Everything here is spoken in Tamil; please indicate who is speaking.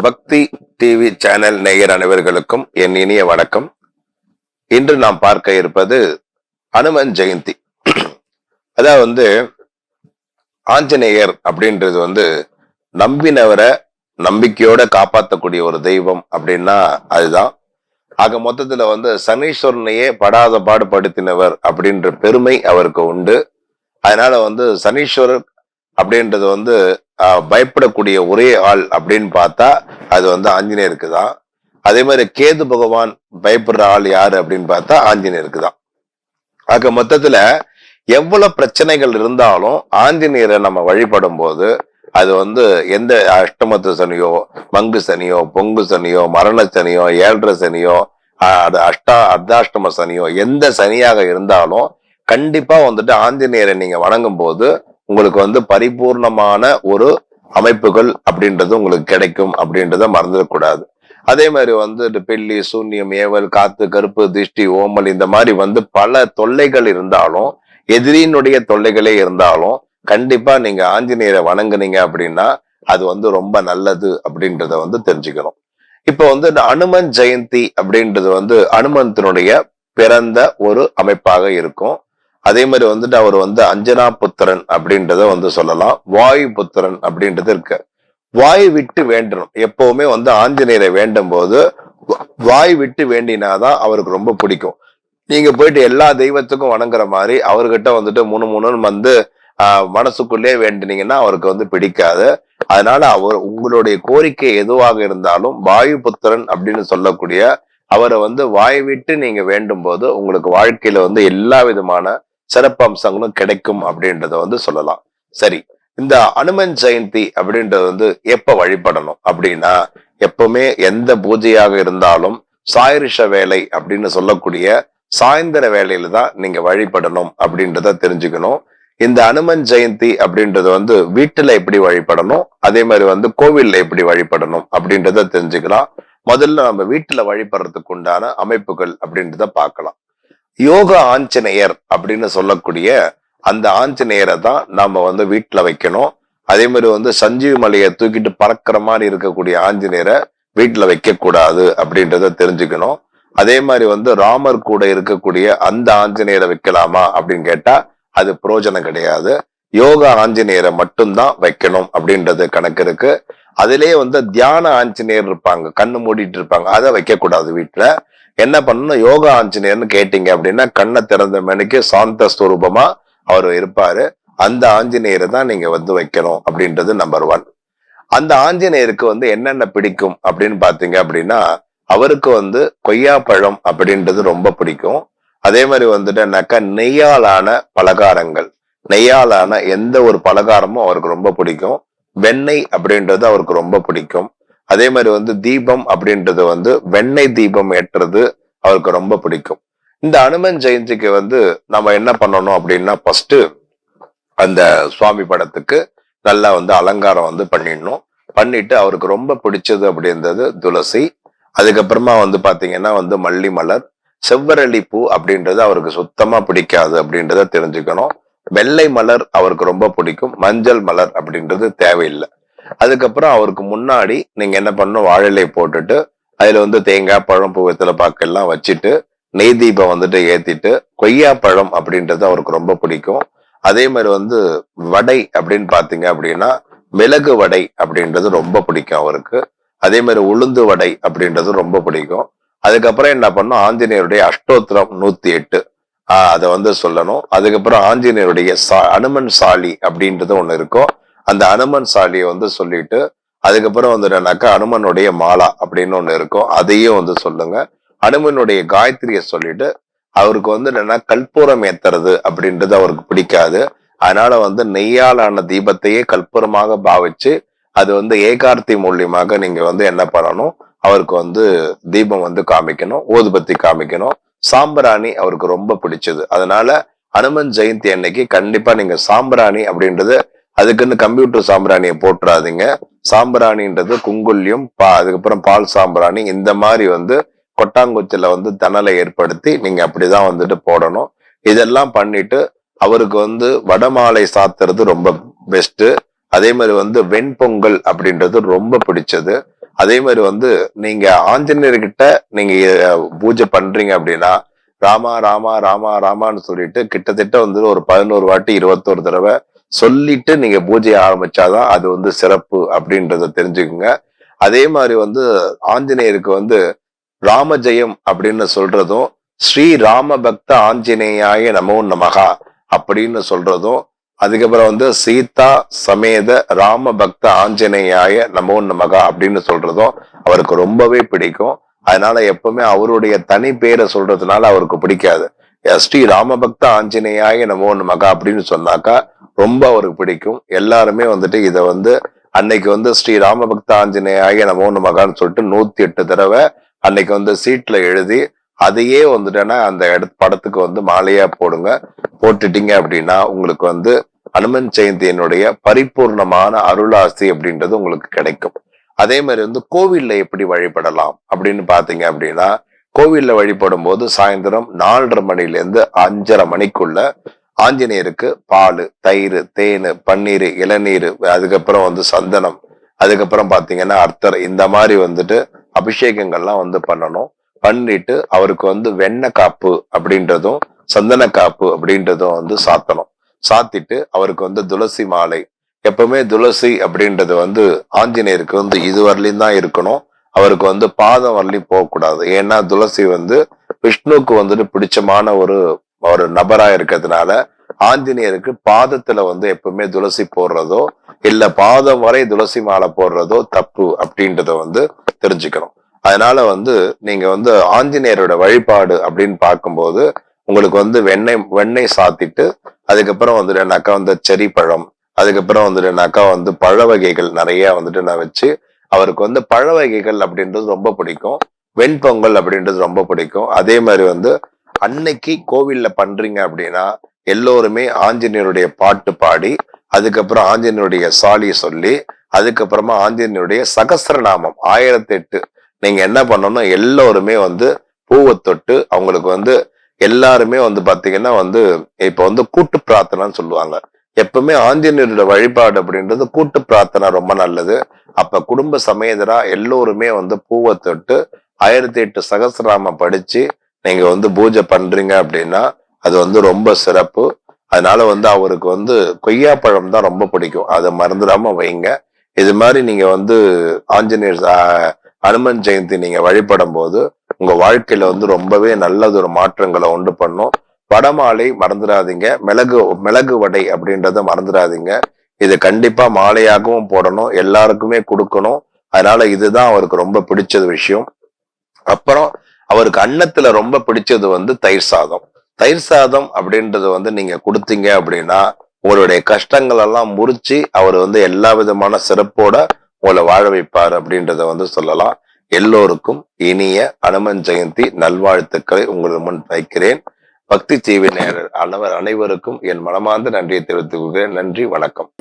Speaker 1: பக்தி டிவி சேனல் நேயர் அனைவர்களுக்கும் என் இனிய வணக்கம். இன்று நாம் பார்க்க இருப்பது அனுமன் ஜெயந்தி. அதாவது ஆஞ்சநேயர் அப்படின்றது நம்பினவரை நம்பிக்கையோட காப்பாற்றக்கூடிய ஒரு தெய்வம் அப்படின்னா அதுதான். ஆக மொத்தத்துல சனீஸ்வரனையே படாத பாடுபடுத்தினவர் அப்படின்ற பெருமை அவருக்கு உண்டு. அதனால சனீஸ்வரர் அப்படின்றது பயப்படக்கூடிய ஒரே ஆள் அப்படின்னு பார்த்தா அது ஆஞ்சநேயருக்கு தான். அதே மாதிரி கேது பகவான் பயப்படுற ஆள் யாரு அப்படின்னு பார்த்தா ஆஞ்சநேயருக்கு தான். ஆக மொத்தத்துல எவ்வளவு பிரச்சனைகள் இருந்தாலும் ஆஞ்சநேயரை நம்ம வழிபடும் போது அது எந்த அஷ்டமத்து சனியோ, மங்கு சனியோ, பொங்கு சனியோ, மரண சனியோ, ஏழரை சனியோ, அர்த்தாஷ்டம சனியோ, எந்த சனியாக இருந்தாலும் கண்டிப்பா ஆஞ்சநேயரை நீங்க வணங்கும் போது உங்களுக்கு பரிபூர்ணமான ஒரு அமைப்புகள் அப்படின்றது உங்களுக்கு கிடைக்கும் அப்படின்றத மறந்துடக்கூடாது. அதே மாதிரி பெல்லி, சூன்யம், ஏவல், காத்து, கருப்பு, திருஷ்டி, ஓமல் இந்த மாதிரி பல தொல்லைகள் இருந்தாலும், எதிரியினுடைய தொல்லைகளே இருந்தாலும் கண்டிப்பா நீங்க ஆஞ்சநேயரை வணங்குனீங்க அப்படின்னா அது ரொம்ப நல்லது அப்படின்றத தெரிஞ்சுக்கணும். இப்போ இந்த அனுமன் ஜெயந்தி அப்படின்றது அனுமந்தனுடைய பிறந்த ஒரு அமைப்பாக இருக்கும். அதே மாதிரி அவர் அஞ்சனா புத்திரன் அப்படின்றத சொல்லலாம். வாயு புத்திரன் அப்படின்றது இருக்கு. வாய் விட்டு வேண்டணும். எப்பவுமே ஆஞ்சநேயரை வேண்டும் போது வாய் விட்டு வேண்டினாதான் அவருக்கு ரொம்ப பிடிக்கும். நீங்க போயிட்டு எல்லா தெய்வத்துக்கும் வணங்குற மாதிரி அவர்கிட்ட முன்னு மனசுக்குள்ளே வேண்டினீங்கன்னா அவருக்கு பிடிக்காது. அதனால உங்களுடைய கோரிக்கை எதுவாக இருந்தாலும் வாயு புத்திரன் அப்படின்னு சொல்லக்கூடிய அவரை வாய் விட்டு நீங்க வேண்டும் போது உங்களுக்கு வாழ்க்கையில எல்லா விதமான சிறப்பு அம்சங்களும் கிடைக்கும் அப்படின்றத சொல்லலாம். சரி, இந்த அனுமன் ஜெயந்தி அப்படின்றது எப்ப வழிபடணும் அப்படின்னா, எப்பவுமே எந்த பூஜையாக இருந்தாலும் சாயிரிஷ வேலை அப்படின்னு சொல்லக்கூடிய சாயந்தர வேலையில தான் நீங்க வழிபடணும் அப்படின்றத தெரிஞ்சுக்கணும். இந்த அனுமன் ஜெயந்தி அப்படின்றது வீட்டுல எப்படி வழிபடணும், அதே மாதிரி கோவில்ல எப்படி வழிபடணும் அப்படின்றத தெரிஞ்சுக்கலாம். முதல்ல நம்ம வீட்டுல வழிபடுறதுக்கு உண்டான அமைப்புகள் அப்படின்றத பார்க்கலாம். யோக ஆஞ்சநேயர் அப்படின்னு சொல்லக்கூடிய அந்த ஆஞ்சநேயரை தான் நாம வீட்டுல வைக்கணும். அதே மாதிரி சஞ்சீவி மலையை தூக்கிட்டு பறக்கிற மாதிரி இருக்கக்கூடிய ஆஞ்சநேயரை வீட்டுல வைக்க கூடாது அப்படின்றத தெரிஞ்சுக்கணும். அதே மாதிரி ராமர் கூட இருக்கக்கூடிய அந்த ஆஞ்சநேயரை வைக்கலாமா அப்படின்னு கேட்டா அது பிரயோஜனம் கிடையாது. யோக ஆஞ்சநேயரை மட்டும்தான் வைக்கணும் அப்படின்றது கணக்கு இருக்கு. அதிலேயே தியான ஆஞ்சநேயர் இருப்பாங்க, கண்ணு மூடிட்டு இருப்பாங்க, அதை வைக்க கூடாது வீட்டுல. என்ன பண்ணணும், யோகா ஆஞ்சநேயர்னு கேட்டீங்க அப்படின்னா கண்ணை திறந்த மணிக்கு சாந்த ஸ்வரூபமா அவர் இருப்பாரு. அந்த ஆஞ்சநேயரை தான் நீங்க வைக்கணும் அப்படின்றது நம்பர் 1. அந்த ஆஞ்சநேயருக்கு என்னென்ன பிடிக்கும் அப்படின்னு பாத்தீங்க அப்படின்னா, அவருக்கு கொய்யாப்பழம் அப்படின்றது ரொம்ப பிடிக்கும். அதே மாதிரி நெய்யாலான பலகாரங்கள், நெய்யாலான எந்த ஒரு பலகாரமும் அவருக்கு ரொம்ப பிடிக்கும். வெண்ணெய் அப்படின்றது அவருக்கு ரொம்ப பிடிக்கும். அதே மாதிரி தீபம் அப்படின்றது வெண்ணெய் தீபம் ஏற்றுறது அவருக்கு ரொம்ப பிடிக்கும். இந்த அனுமன் ஜெயந்திக்கு நம்ம என்ன பண்ணணும் அப்படின்னா, ஃபர்ஸ்ட் அந்த சுவாமி படத்துக்கு நல்லா அலங்காரம் பண்ணிடணும். பண்ணிட்டு அவருக்கு ரொம்ப பிடிச்சது அப்படின்றது துளசி. அதுக்கப்புறமா பாத்தீங்கன்னா மல்லி மலர், செவ்வரளி பூ அப்படின்றது அவருக்கு சுத்தமா பிடிக்காது அப்படின்றத தெரிஞ்சுக்கணும். வெள்ளை மலர் அவருக்கு ரொம்ப பிடிக்கும், மஞ்சள் மலர் அப்படின்றது தேவையில்லை. அதுக்கப்புறம் அவருக்கு முன்னாடி நீங்க என்ன பண்ணணும், வாழை போட்டுட்டு அதுல தேங்காய், பழம், பூ, வெத்தலை பாக்கு எல்லாம் வச்சுட்டு நெய் தீபம் ஏத்திட்டு, கொய்யாப்பழம் அப்படின்றது அவருக்கு ரொம்ப பிடிக்கும். அதே மாதிரி வடை அப்படின்னு பாத்தீங்க அப்படின்னா மிளகு வடை அப்படின்றது ரொம்ப பிடிக்கும் அவருக்கு. அதே மாதிரி உளுந்து வடை அப்படின்றது ரொம்ப பிடிக்கும். அதுக்கப்புறம் என்ன பண்ணும், ஆஞ்சநேயருடைய அஷ்டோத்திரம் 108 அதை சொல்லணும். அதுக்கப்புறம் ஆஞ்சநேயருடைய அனுமன் சாலி அப்படின்றது ஒண்ணு இருக்கும். அந்த அனுமன் சாலியை சொல்லிட்டு அதுக்கப்புறம் அனுமனுடைய மாலா அப்படின்னு ஒண்ணு இருக்கும், அதையும் சொல்லுங்க. அனுமனுடைய காயத்ரியை சொல்லிட்டு அவருக்கு என்னன்னா கற்பூரம் ஏத்துறது அப்படின்றது அவருக்கு பிடிக்காது. அதனால நெய்யாலான தீபத்தையே கற்பூரமாக பாவிச்சு அது ஏகார்த்தி மூலியமாக நீங்க என்ன பண்ணணும், அவருக்கு தீபம் காமிக்கணும், ஊதுபத்தி காமிக்கணும். சாம்பிராணி அவருக்கு ரொம்ப பிடிச்சது. அதனால அனுமன் ஜெயந்தி அன்னைக்கு கண்டிப்பா நீங்க சாம்பிராணி அப்படின்றது, அதுக்குன்னு கம்ப்யூட்டர் சாம்பிராணியை போட்டுறாதீங்க. சாம்பிராணின்றது குங்குல்யம், அதுக்கப்புறம் பால் சாம்பிராணி, இந்த மாதிரி கொட்டாங்குச்சில தணலை ஏற்படுத்தி நீங்க அப்படிதான் போடணும். இதெல்லாம் பண்ணிட்டு அவருக்கு வடமாலை சாத்துறது ரொம்ப பெஸ்ட். அதே மாதிரி வெண்பொங்கல் அப்படின்றது ரொம்ப பிடிச்சது. அதே மாதிரி வந்து நீங்க ஆஞ்சநேயர்கிட்ட நீங்க பூஜை பண்றீங்க அப்படின்னா ராமா ராமா ராமா ராமான்னு சொல்லிட்டு கிட்டத்தட்ட வந்து ஒரு 11 வாட்டி 21 தடவை சொல்லிட்டு நீங்க பூஜையை ஆரம்பிச்சாதான் அது வந்து சிறப்பு அப்படின்றத தெரிஞ்சுக்குங்க. அதே மாதிரி வந்து ஆஞ்சநேயருக்கு வந்து ராம ஜெயம் அப்படின்னு சொல்றதும், ஸ்ரீ ராம பக்த ஆஞ்சநேயாய நமோ நமகா அப்படின்னு சொல்றதும், அதுக்கப்புறம் வந்து சீதா சமேத ராம பக்த ஆஞ்சநேயாய நமோ நமகா அப்படின்னு சொல்றதும் அவருக்கு ரொம்பவே பிடிக்கும். அதனால எப்பவுமே அவருடைய தனி பேரை சொல்றதுனால அவருக்கு பிடிக்காது. ஸ்ரீ ராமபக்த ஆஞ்சநேயாய நமோ நமகா அப்படின்னு சொன்னாக்கா ரொம்ப அவருக்கு பிடிக்கும். எல்லாருமே வந்துட்டு இதை வந்து அன்னைக்கு வந்து ஸ்ரீ ராமபக்த ஆஞ்சநேயாய நமோ நமகான்னு சொல்லிட்டு 108 தடவை அன்னைக்கு வந்து சீட்ல எழுதி அதையே வந்துட்டேன்னா அந்த படத்துக்கு வந்து மாலையா போடுங்க. போட்டுட்டீங்க அப்படின்னா உங்களுக்கு வந்து அனுமன் ஜெயந்தியினுடைய பரிபூர்ணமான அருளாசி அப்படின்றது உங்களுக்கு கிடைக்கும். அதே மாதிரி வந்து கோவில்ல எப்படி வழிபடலாம் அப்படின்னு பாத்தீங்க அப்படின்னா, கோவில்ல வழிபடும் போது சாயந்தரம் 4:30 மணிலேருந்து 5:30 மணிக்குள்ள ஆஞ்சநேயருக்கு பால், தயிர், தேன், பன்னீர், இளநீர், அதுக்கப்புறம் வந்து சந்தனம், அதுக்கப்புறம் பாத்தீங்கன்னா அர்த்தர், இந்த மாதிரி வந்துட்டு அபிஷேகங்கள்லாம் வந்து பண்ணணும். பண்ணிட்டு அவருக்கு வந்து வெண்ணெய் காப்பு அப்படின்றதும் சந்தன காப்பு அப்படின்றதும் வந்து சாத்தணும். சாத்திட்டு அவருக்கு வந்து துளசி மாலை, எப்பவுமே துளசி அப்படின்றது வந்து ஆஞ்சநேயருக்கு வந்து இது வரலையும் தான் இருக்கணும். அவருக்கு வந்து பாதம் வரலையும் போகக்கூடாது. ஏன்னா துளசி வந்து விஷ்ணுவுக்கு வந்துட்டு பிடிச்சமான ஒரு ஒரு நபரா இருக்கிறதுனால ஆஞ்சநேயருக்கு பாதத்துல வந்து எப்பவுமே துளசி போடுறதோ இல்ல பாதம் வரை துளசி மாலை போடுறதோ தப்பு அப்படின்றத வந்து தெரிஞ்சுக்கணும். அதனால வந்து நீங்க வந்து ஆஞ்சநேயரோட வழிபாடு அப்படின்னு பார்க்கும்போது உங்களுக்கு வந்து வெண்ணெய் சாத்திட்டு அதுக்கப்புறம் வந்துட்டுனாக்கா வந்து செரி பழம், அதுக்கப்புறம் வந்துட்டுனாக்கா வந்து பழ வகைகள் நிறைய வந்துட்டு நான் வச்சு அவருக்கு வந்து பழ வகைகள் அப்படின்றது ரொம்ப பிடிக்கும். வெண்பொங்கல் அப்படின்றது ரொம்ப பிடிக்கும். அதே மாதிரி வந்து அன்னைக்கு கோவில்ல பண்றீங்க அப்படின்னா எல்லோருமே ஆஞ்சநேயருடைய பாட்டு பாடி அதுக்கப்புறம் ஆஞ்சநேயருடைய சாலி சொல்லி அதுக்கப்புறமா ஆஞ்சநேயருடைய சகஸ்ரநாமம் 1008 நீங்க என்ன பண்ணணும், எல்லோருமே வந்து பூவை தொட்டு அவங்களுக்கு வந்து எல்லாருமே வந்து பாத்தீங்கன்னா வந்து இப்ப வந்து கூட்டு பிரார்த்தனைன்னு சொல்லுவாங்க. எப்பவுமே ஆஞ்சநேயரோட வழிபாடு அப்படின்றது கூட்டு பிரார்த்தனை ரொம்ப நல்லது. அப்ப குடும்ப சமேதரா எல்லோருமே வந்து பூவை தொட்டு 1008 சகஸ்ரநாமம் படிச்சு நீங்க வந்து பூஜை பண்றீங்க அப்படின்னா அது வந்து ரொம்ப சிறப்பு. அதனால வந்து அவருக்கு வந்து கொய்யாப்பழம் தான் ரொம்ப பிடிக்கும். அதை மறந்துடாம வைங்க. இது மாதிரி நீங்க வந்து ஆஞ்சநேயர் அனுமன் ஜெயந்தி நீங்க வழிபடும் போது உங்க வாழ்க்கையில வந்து ரொம்பவே நல்லதொரு மாற்றங்களை உண்டு பண்ணும். வடமாலை மறந்துடாதீங்க. மிளகு வடை அப்படின்றத மறந்துடாதீங்க. இது கண்டிப்பா மாலையாகவும் போடணும், எல்லாருக்குமே கொடுக்கணும். அதனால இதுதான் அவருக்கு ரொம்ப பிடிச்ச விஷயம். அப்புறம் அவருக்கு அன்னத்துல ரொம்ப பிடிச்சது வந்து தயிர் சாதம். தயிர் சாதம் அப்படின்றது வந்து நீங்க கொடுத்தீங்க அப்படின்னா உங்களுடைய கஷ்டங்கள் எல்லாம் முறிச்சு அவர் வந்து எல்லா விதமான சிறப்போட உங்களை வாழ வைப்பார் அப்படின்றத வந்து சொல்லலாம். எல்லோருக்கும் இனிய அனுமன் ஜெயந்தி நல்வாழ்த்துக்களை உங்கள் முன் வைக்கிறேன். பக்தி டிவி நேயர் அனைவருக்கும் என் மனமார்ந்த நன்றியை தெரிவித்துக் கொள்கிறேன். நன்றி, வணக்கம்.